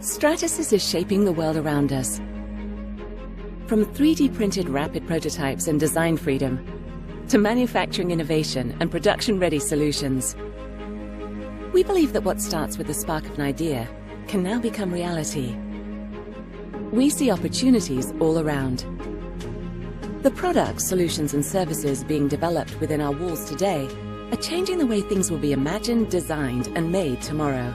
STRATASYS is shaping the world around us. From 3D printed rapid prototypes and design freedom, to manufacturing innovation and production-ready solutions, we believe that what starts with the spark of an idea can now become reality. We see opportunities all around. The products, solutions and services being developed within our walls today are changing the way things will be imagined, designed and made tomorrow.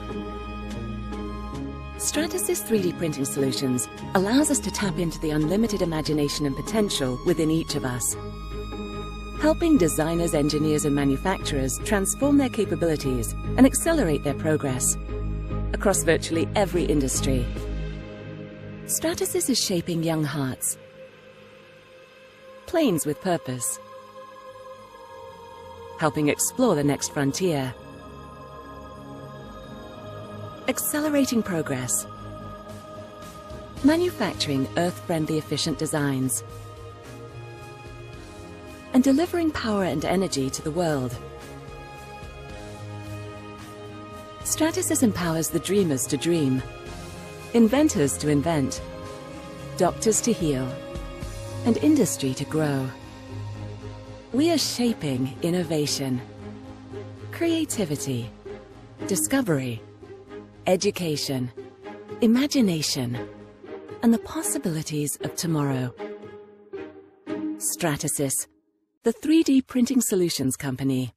STRATASYS 3D printing solutions allows us to tap into the unlimited imagination and potential within each of us, helping designers, engineers and manufacturers transform their capabilities and accelerate their progress across virtually every industry. STRATASYS is shaping young hearts, planes with purpose, helping explore the next frontier, accelerating progress, manufacturing earth-friendly efficient designs, and delivering power and energy to the world. STRATASYS empowers the dreamers to dream, inventors to invent, doctors to heal, and industry to grow. We are shaping innovation, creativity, discovery, education, imagination, and the possibilities of tomorrow. STRATASYS, the 3D printing solutions company.